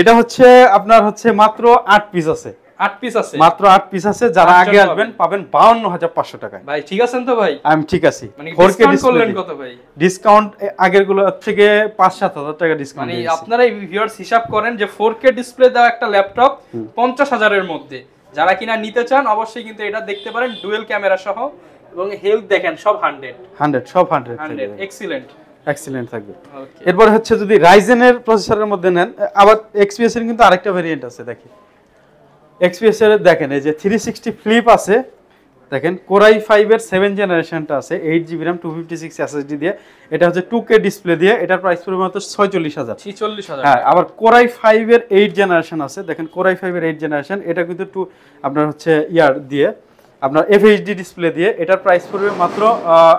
এটা হচ্ছে আপনার হচ্ছে মাত্র 8 পিস আছে। 8 পিস আছে, মাত্র 8 পিস আছে। যারা আগে আসবেন পাবেন 52500 টাকায়। ভাই ঠিক আছেন তো ভাই? আমি ঠিক আছি। মানে ডিসকাউন্ট করলেন কত ভাই? ডিসকাউন্ট আগের গুলো থেকে 5-7 টাকা ডিসকাউন্ট মানে আপনারা এই ভিউয়ার্স হিসাব করেন যে 4K ডিসপ্লে দেওয়া একটা ল্যাপটপ 50,000 এর মধ্যে যারা কিনা নিতে চান অবশ্যই কিন্তু এটা দেখতে পারেন, ডুয়াল ক্যামেরা সহ, এবং হেলথ দেখেন সব 100 সব 100 এক্সিলেন্ট থাকবে। এরপর হচ্ছে যদি রাইজেনের প্রসেসরের মধ্যে নেন, আবার এক্সপিএস এর কিন্তু আরেকটা ভেরিয়েন্ট আছে। দেখি এক্সপিএস এর দেখেন এই যে 360 ফ্লিপ আছে। দেখেন Core i5 এর 7 জেনারেশনটা আছে 8GB RAM 256 SSD দিয়ে, এটা হচ্ছে 2K ডিসপ্লে দিয়ে। এটার প্রাইস পড়বে মাত্র 46,000। হ্যাঁ, আবার Core i5 এর 8 জেনারেশন আছে। দেখেন Core i5 এর 8 জেনারেশন, এটা কিন্তু আপনার হচ্ছে ইয়ার দিয়ে আপনার FHD ডিসপ্লে দিয়ে, এটার প্রাইস পড়বে মাত্র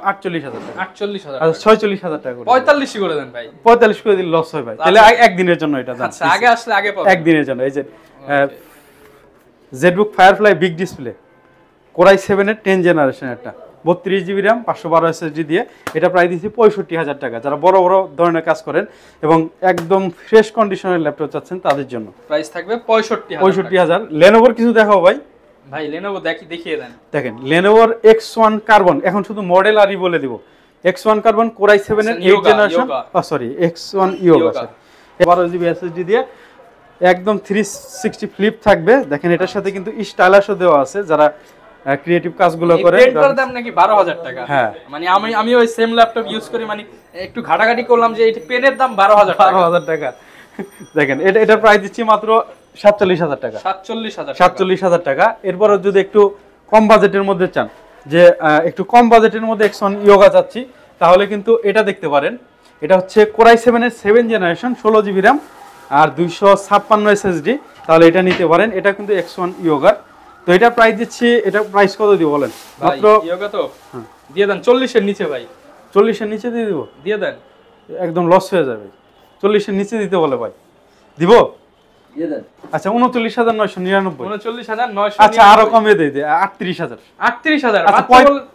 48,000 টাকা। 48,000 আচ্ছা 46,000 টাকা করে 45 করে দেন ভাই। 45 করে দিলে লস হয় ভাই, তাহলে একদিনের জন্য এটা দাম। আচ্ছা আগে আসলে আগে পাবেন একদিনের জন্য। এই যে ZBook Firefly big display Core i7 এর 10 জেনারেশন, একটা 32GB RAM 512 SSD দিয়ে, এটা প্রায় দিচ্ছি 65,000 টাকা। যারা বড় বড় ধরনের কাজ করেন এবং একদম ফ্রেশ কন্ডিশনের ল্যাপটপ চাচ্ছেন তাদের জন্য প্রাইস থাকবে 65,000। Lenovo কিছু দেখাও ভাই। ভাই Lenovo দেখিয়ে দেন। দেখেন Lenovo X1 Carbon, এখন শুধু মডেল আরই বলে দিব। X1 Carbon Core i7 এর 8 generation, sorry X1 Yoga 12GB SSD দিয়ে একদম 360 ফ্লিপ থাকবে। দেখেন এটার সাথে কিন্তু স্টাইলাশও দেওয়া আছে, যারা ক্রিয়েটিভ কাজগুলো করে। এটার দাম নাকি 12,000 টাকা। হ্যাঁ, মানে আমি ওই সেম ল্যাপটপ ইউজ করি, মানে একটু ঘাটাঘাটি করলাম যে এই পেনের দাম 12,000 টাকা। দেখেন এটার প্রাইস দিচ্ছি মাত্র 47,000 টাকা। 47,000 টাকা। এরপর যদি একটু কম বাজেটের মধ্যে চান, যে একটু কম বাজেটের মধ্যে X1 Yoga চাচ্ছি, তাহলে কিন্তু এটা দেখতে পারেন। এটা হচ্ছে Core i7 এর 7 জেনারেশন 16GB RAM আর 256 SSD, তাহলে এটা নিতে পারেন। এটা কিন্তু X1 Yoga। তো এটা প্রাইস দিচ্ছি, এটা প্রাইস কত দিব বলেন? মাত্র Yoga তো দিয়ে দেন 40 এর নিচে ভাই। 40 এর নিচে দিয়ে দিব? দিয়ে দেন, একদম লস হয়ে যাবে। 40 এর নিচে দিতে বলে ভাই, দিব? দিয়ে দেন। আচ্ছা 39,999। 39,999। আচ্ছা আরো কমে দেই, 38,000। 38,000? আচ্ছা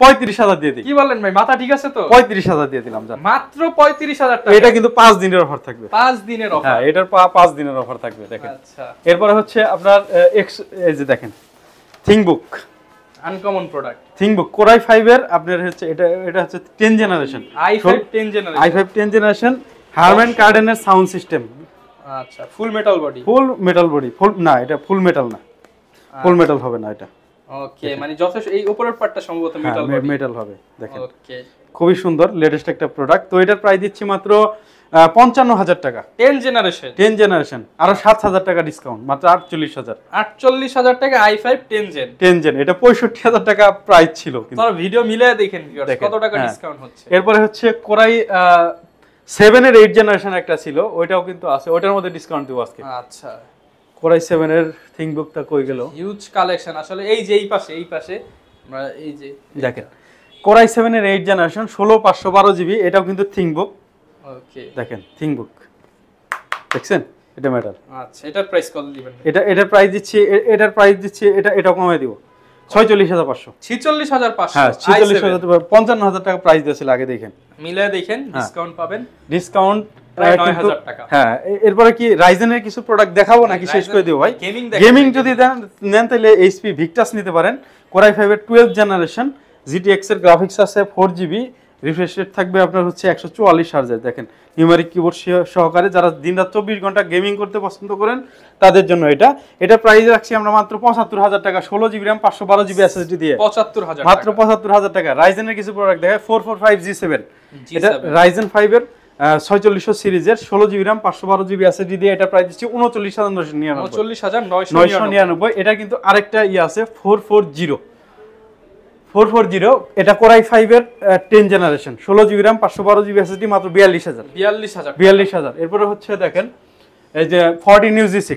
35,000 দিয়ে দিই। কি বলেন ভাই, মাথা ঠিক আছে তো? 35,000 দিয়ে দিলাম। জান মাত্র 35,000 টাকা। এটা কিন্তু 5 দিনের অফার থাকবে। 5 দিনের অফার? হ্যাঁ, এটার 5 দিনের অফার থাকবে। দেখেন আচ্ছা, এরপরে হচ্ছে আপনার এই যে দেখেন ThinkBook, uncommon product. ThinkBook Core i5 এর আপনার হচ্ছে এটা হচ্ছে 10 generation, i5 10 generation Harman Kardon এর সাউন্ড সিস্টেম। আচ্ছা, full metal body? Full metal body, full না, এটা ফুল মেটাল না, ফুল মেটাল হবে না এটা। ওকে, মানে যথেষ্ট এই উপরের পার্টটা সম্ভবত মেটাল বডি, মেটাল হবে। দেখেন ওকে, খুবই সুন্দর লেটেস্ট একটা প্রোডাক্ট। তো এটার প্রাইস দিচ্ছি মাত্র 55,000 টাকা। 10 জেনারেশন আরো 7,000 টাকা ডিসকাউন্ট, মাত্র 48,000। 48,000 টাকা i5 10 জেন। এটা 65,000 টাকা প্রাইস ছিল, কিন্তু তার ভিডিও মিলায় দেখেন কত টাকা ডিসকাউন্ট হচ্ছে। এরপরে হচ্ছে Core i7 এর 8 জেনারেশন একটা ছিল, ওইটাও কিন্তু আছে, ওইটার মধ্যে ডিসকাউন্ট দিব আজকে। আচ্ছা, Core i7 এর ThinkBookটা কই গেল? হিউজ কালেকশন আসলে। এই যে এই পাশে আমরা এই যে দেখেন Core i7 এর 8 জেনারেশন 16/512GB, এটাও কিন্তু ThinkBook। ওকে, দেখেন ThinkBook, দেখছেন এটা মেটাল। আচ্ছা, এটার প্রাইস কত দিবেন? এটার প্রাইস দিচ্ছি এটা কমাই দিব 46,500। 46,500? হ্যাঁ 46,000, 55,000 টাকা প্রাইস দিয়েছিল আগে। দেখেন মিলায় দেখেন, ডিসকাউন্ট পাবেন, ডিসকাউন্ট প্রায় 9,000 টাকা। হ্যাঁ, এরপরে কি রাইজেনের কিছু প্রোডাক্ট দেখাবো নাকি শেষ করে দিব ভাই? গেমিং যদি নেন তাহলে HP Victus নিতে পারেন। Core i5 এর 12 জেনারেশন GTX এর গ্রাফিক্স আছে 4GB, রিফ্রেশ রেট থাকবে আপনার হচ্ছে 144 হার্জ। দেখেন নিউমেরিক কিবোর্ড সহকারে, যারা দিনরাত 24 ঘন্টা গেমিং করতে পছন্দ করেন তাদের জন্য এটা প্রাইস রাখছি আমরা মাত্র 75,000 টাকা। 16GB RAM 512GB SSD দিয়ে 75,000, মাত্র 75,000 টাকা। রাইজেনের কিছু প্রোডাক্ট দেখায় 445G7, এটা Ryzen 5 এর 4600 সিরিজের 16GB RAM 512GB SSD দিয়ে, এটা প্রাইস দিচ্ছি 39,999। এটা কিন্তু আরেকটা আছে 440, এটা Core i5 এর 10 generation 16GB RAM 512GB SSD, মাত্র 42,000। এরপরে হচ্ছে দেখেন এই যে 14UG6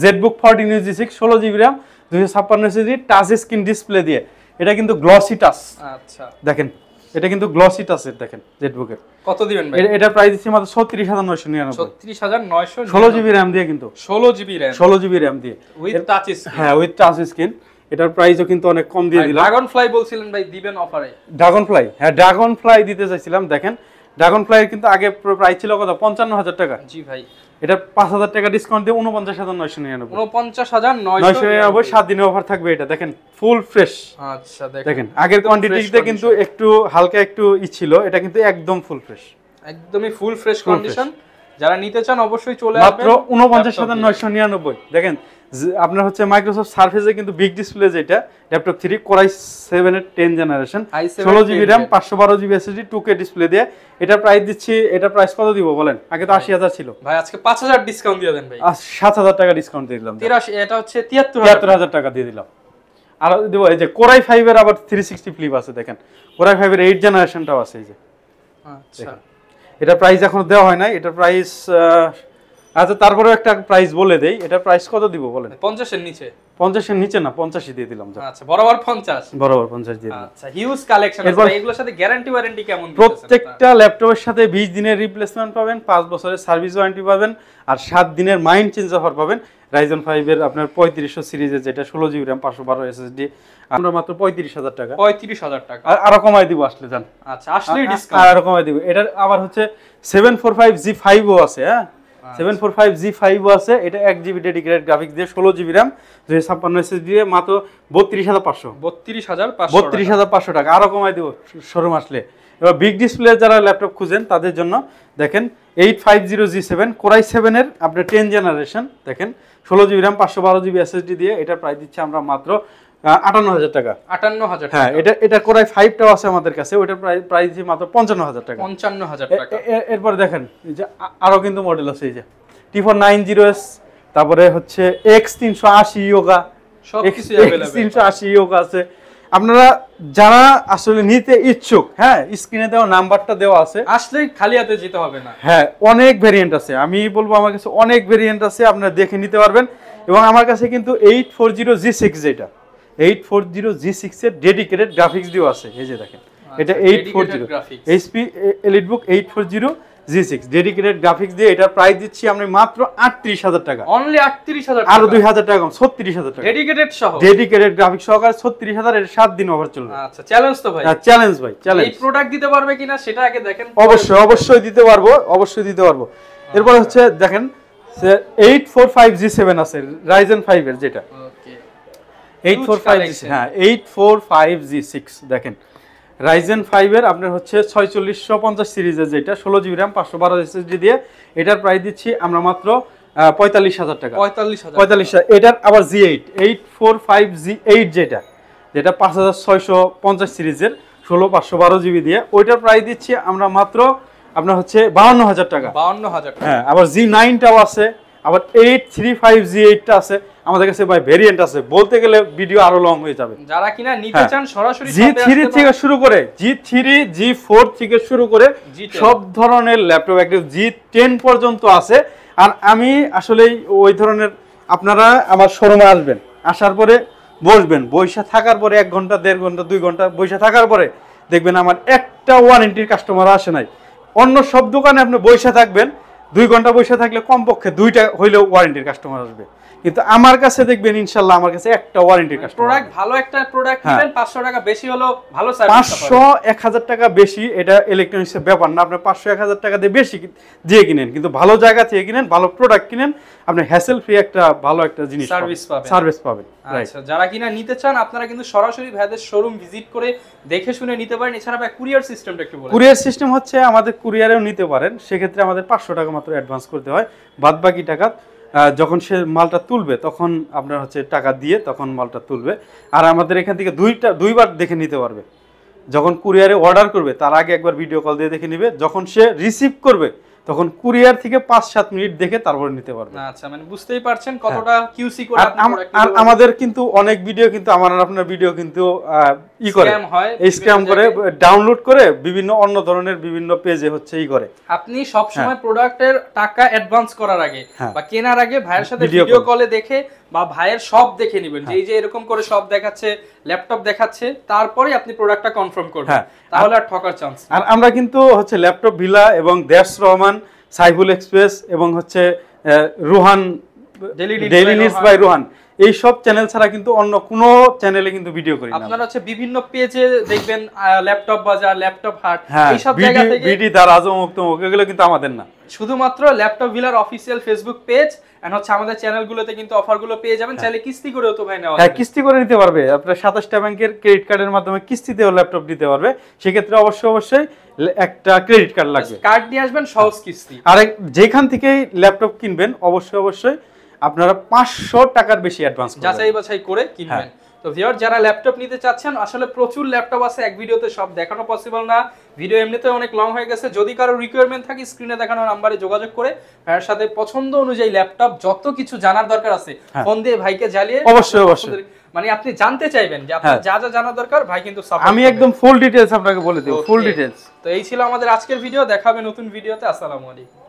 ZBook 14UG6 16GB RAM 256 SSD touch screen display দিয়ে, এটা কিন্তু গ্লসি টাচ। আচ্ছা, দেখেন এটা কিন্তু গ্লসি টাচের দেখেন জেটবুকের। কত দিবেন ভাই? এটা প্রাইস দিচ্ছি মাত্র 36999। 36999 16 জিবি র‍্যাম দিয়ে কিন্তু 16 জিবি র‍্যাম 16 জিবি র‍্যাম দিয়ে উইথ টাচ স্ক্রিন। হ্যাঁ উইথ টাচ স্ক্রিন। এটার প্রাইসও কিন্তু অনেক কম দিয়ে দিলাম। ড্রাগন ফ্লাই বলছিলেন ভাই দিবেন অফারে? ড্রাগন ফ্লাই, হ্যাঁ ড্রাগন ফ্লাই দিতে চাইছিলাম। দেখেন ড্রাগন ফ্লাই কিন্তু আগে প্রাইস ছিল কত 55000 টাকা। জি ভাই এটা 5000 টাকা ডিসকাউন্ট দিয়ে 49999। 49999 7 দিনের অফার থাকবে এটা। দেখেন ফুল ফ্রেশ। আচ্ছা দেখেন আগের কোয়ান্টিটিতে কিন্তু একটু হালকা একটু ছিল, এটা কিন্তু একদম ফুল ফ্রেশ, একদমই ফুল ফ্রেশ কন্ডিশন। যারা নিতে চান অবশ্যই চলে আসবেন মাত্র 49999। দেখেন আপনার হচ্ছে মাইক্রোসফট সারফেসে কিন্তু বিগ ডিসপ্লে যেটা ল্যাপটপ 3 কোরাই 7 এর 10 generation 16 GB RAM 512 GB SSD 2K display দিয়ে এটা প্রাইস দিচ্ছি। এটা প্রাইস কত দিব বলেন? আগে তো 80000 ছিল ভাই, আজকে 5000 ডিসকাউন্ট দিয়ে দেন ভাই। 7000 টাকা ডিসকাউন্ট দিয়ে দিলাম। 83 এটা হচ্ছে 73000 টাকা দিয়ে দিলাম। আর দেব এই যে কোরাই 5 এর আবার 360 ফ্লিপ আছে। দেখেন কোরাই 5 এর 8 জেনারেশনটাও আছে এই যে। আচ্ছা এটা প্রাইস এখন দেওয়া হয় নাই। এটা প্রাইস আচ্ছা তারপরেও একটা প্রাইস বলে দেই। এটা প্রাইস কত দিব বলেন? 50 এর নিচে। 50 এর নিচে না, 85 দিয়ে দিলাম। আচ্ছা বরাবর 50। বরাবর 50 দিয়ে দিলাম। আচ্ছা হিউজ কালেকশন আছে ভাই। এগুলোর সাথে গ্যারান্টি ওয়ারেন্টি কেমন দিতেছেন? প্রত্যেকটা ল্যাপটপের সাথে 20 দিনের রিপ্লেসমেন্ট পাবেন, 5 বছরের সার্ভিস ওয়ারেন্টি পাবেন, আর 7 দিনের মাইন্ড চেঞ্জ অফার পাবেন। Ryzen 5 এর আপনার 3500 সিরিজের যেটা 16 জিবি র‍্যাম 512 এসএসডি আমরা মাত্র 35000 টাকা। 35000 টাকা। আরো কমাই দিব আসলে জান। আচ্ছা আসলেই ডিসকাউন্ট আরো কমাই দিব। এটার আবার হচ্ছে 745G5 ও আছে। হ্যাঁ 745G5 ও আছে। এটা 1 জিবি ডেডিকেটেড গ্রাফিক্স দিয়ে 16 জিবি র‍্যাম 256 এসএসডি দিয়ে মাত্র 32500। 32500 টাকা আরো কমাই দিব শোরুম আসলে। এবার বিগ ডিসপ্লে যারা ল্যাপটপ খুঁজেন তাদের জন্য দেখেন 850G7 কোরাই 7 এর আপনার 10 জেনারেশন। দেখেন 16 জিবি র‍্যাম 512 জিবি এসএসডি দিয়ে এটা প্রাইস দিচ্ছে আমরা মাত্র 58000 টাকা। 58000 টাকা। হ্যাঁ এটা কোরাই 5 টাও আছে আমাদের কাছে। ওটার প্রাইস দিচ্ছে মাত্র 55000 টাকা। 55000 টাকা। এরপর দেখেন এই যে আরো কিন্তু মডেল আছে এই যে T490S, তারপরে হচ্ছে X380 ইয়োগা, সবকিছু अवेलेबल। X380 ইয়োগা আছে। আপনারা যারা আসলে নিতে ইচ্ছুক, হ্যাঁ স্ক্রিনে দেওয়া নাম্বারটা দেওয়া আছে, আসলে খালি হাতে যেতে হবে না। হ্যাঁ অনেক ভেরিয়েন্ট আছে। আমি বলবো আমার কাছে অনেক ভেরিয়েন্ট আছে, আপনারা দেখে নিতে পারবেন। এবং আমার কাছে কিন্তু 840G6 যেটা 840G6 এর ডেডিকেটেড গ্রাফিক্স দিও আছে। এই যে দেখেন এটা 840 HP EliteBook 840G6 dedicated graphics দিয়ে এটা প্রাইস দিচ্ছি আমরা মাত্র 38000 টাকা। অনলি 38000 টাকা। আর 2000 টাকা কম 36000 টাকা ডেডিকেটেড সহ। ডেডিকেটেড গ্রাফিক্স সহকারে 36000 এর 7 দিন অফার চলবে। আচ্ছা চ্যালেঞ্জ তো ভাই। চ্যালেঞ্জ ভাই, চ্যালেঞ্জ। এই প্রোডাক্ট দিতে পারবে কিনা সেটা আগে দেখেন। অবশ্যই দিতে পারবো, অবশ্যই দিতে পারবো। এরপর হচ্ছে দেখেন 845G7 আছে Ryzen 5 এর যেটা। ওকে 845G, হ্যাঁ 845G6 দেখেন Ryzen 5 এর আপনার হচ্ছে 4650 সিরিজের যেটা 16 জিবি র‍্যাম 512 এসএসডি দিয়ে এটার প্রাইস দিচ্ছি আমরা মাত্র 45000 টাকা। 45000। এটার আবার G8 845G8 যেটা 5650 সিরিজের 16512 জিবি দিয়ে ওইটার প্রাইস দিচ্ছি আমরা মাত্র আপনার হচ্ছে 52000 টাকা। 52000 টাকা। হ্যাঁ আবার G9 টাও আছে, আবার 835G8 টা আছে আমাদের কাছে ভাই। ভেরিয়েন্ট আছে, বলতে গেলে ভিডিও আরো লং হয়ে যাবে। যারা কিনা নিতে চান সরাসরি G3 থেকে শুরু করে G3 G4 থেকে শুরু করে সব ধরনের ল্যাপটপ একদম G10 পর্যন্ত আছে। আর আমি আসলে ওই ধরনের আপনারা আমার শোরুমে আসবেন, আসার পরে বসবেন, বৈশা থাকার পরে 1 ঘন্টা 1.5 ঘন্টা 2 ঘন্টা বৈশা থাকার পরে দেখবেন আমার একটা ওয়ারেন্টির কাস্টমার আসে নাই। অন্য সব দোকানে আপনি বৈশা থাকবেন, 2 ঘন্টা বৈশা থাকলে কমপক্ষে 2টা হইলেও ওয়ারেন্টির কাস্টমার আসবে। কিন্তু আমার কাছে দেখবেন ইনশাআল্লাহ আমার কাছে একটা ওয়ারেন্টির কাস্টমার। প্রোডাক্ট ভালো একটা প্রোডাক্ট নেবেন 500 টাকা বেশি হলো ভালো সার্ভিস পাবেন। 500 1000 টাকা বেশি এটা ইলেকট্রনিক্সের ব্যাপার না। আপনি 500 1000 টাকা দিয়ে বেশি দিয়ে কিনেন, কিন্তু ভালো জায়গা থেকে কিনেন, ভালো প্রোডাক্ট কিনেন, আপনি হ্যাসেল ফ্রি একটা ভালো একটা জিনিস সার্ভিস পাবেন। আচ্ছা যারা কিনা নিতে চান আপনারা কিন্তু সরাসরি ভাইদের শোরুম ভিজিট করে দেখে শুনে নিতে পারেন। এছাড়া ভাই কুরিয়ার সিস্টেমটা একটু বলেন। কুরিয়ার সিস্টেম হচ্ছে আমাদের কুরিয়ারেও নিতে পারেন, সেক্ষেত্রে আমাদের 500 টাকা মাত্র অ্যাডভান্স করতে হয়। বাদবাকি টাকা যখন সে মালটা তুলবে তখন আপনার হচ্ছে টাকা দিয়ে তখন মালটা তুলবে। আর আমাদের এখান থেকে দুইবার দেখে নিতে পারবে। যখন কুরিয়ারে অর্ডার করবে তার আগে একবার ভিডিও কল দিয়ে দেখে নিবে, যখন সে রিসিভ করবে তখন কুরিয়ার থেকে 5-7 মিনিট দেখে তারপরে নিতে পারবে। আচ্ছা মানে বুঝতেই পারছেন কতটা কিউসি করে আমাদের কিন্তু অনেক ভিডিও কিন্তু আমার আপনার ভিডিও কিন্তু ই করে স্ক্যাম করে ডাউনলোড করে বিভিন্ন অন্য ধরনের বিভিন্ন পেজে হচ্ছে ই করে। আপনি সব সময় প্রোডাক্টের টাকা অ্যাডভান্স করার আগে বা কেনার আগে ভাইয়ের সাথে ভিডিও কলে দেখে বা ভাইয়ের শপ দেখে নেবেন যে এই যে এরকম করে শপ দেখাচ্ছে, ল্যাপটপ দেখাচ্ছে, তারপরে আপনি প্রোডাক্টটা কনফার্ম করবেন, তাহলে আর ঠকার চান্স। আর আমরা কিন্তু হচ্ছে ল্যাপটপ ভিলা এবং দেশ রহমান, সাইফুল এক্সপ্রেস এবং হচ্ছে Ruhan, daily needs by Ruhan, এই সব চ্যানেল ছাড়া কিন্তু অন্য কোনো চ্যানেলে কিন্তু ভিডিও করি না। আপনারা হচ্ছে বিভিন্ন পেজে দেখবেন ল্যাপটপ বাজার, ল্যাপটপ হাট, এই সব জায়গা থেকে বিডি দারাজ অমুক তমুক, এগুলো কিন্তু আমাদের না। শুধুমাত্র ল্যাপটপ ভিলার অফিসিয়াল ফেসবুক পেজ এন্ড হচ্ছে আমাদের চ্যানেলগুলোতে কিন্তু অফারগুলো পেয়ে যাবেন। চাইলে কিস্তি করেও তো ভাই নেওয়া যায়। হ্যাঁ, কিস্তি করে নিতে পারবে। আপনার 27টা ব্যাংকের ক্রেডিট কার্ডের মাধ্যমে কিস্তিতেও ল্যাপটপ দিতে পারবে। সেক্ষেত্রে অবশ্যই একটা ক্রেডিট কার্ড লাগবে, কার্ড নিয়ে আসবেন, সহজ কিস্তি। আর যেখান থেকেই ল্যাপটপ কিনবেন অবশ্যই আপনারা 500 টাকার বেশি অ্যাডভান্স করবেন, যাচাই বাছাই করে কিনবেন। তো ভিউয়ার, যারা ল্যাপটপ নিতে চাচ্ছেন, আসলে প্রচুর ল্যাপটপ আছে, এক ভিডিওতে সব দেখানো পসিবল না, ভিডিও এমনিতে অনেক লং হয়ে গেছে। যদি কারো রিকোয়ারমেন্ট থাকে স্ক্রিনে দেখানো নাম্বারে যোগাযোগ করে ভাইয়ের সাথে পছন্দ অনুযায়ী ল্যাপটপ যত কিছু জানার দরকার আছে ফোন দিয়ে ভাইকে জ্বালিয়ে অবশ্যই মানে আপনি জানতে চাইবেন যে আপনার যা যা জানার দরকার, ভাই কিন্তু আমি একদম ফুল ডিটেইলস আপনাকে বলে দেব, ফুল ডিটেইলস। তো এই ছিল আমাদের আজকের ভিডিও, দেখা হবে নতুন ভিডিওতে। আসসালামু আলাইকুম।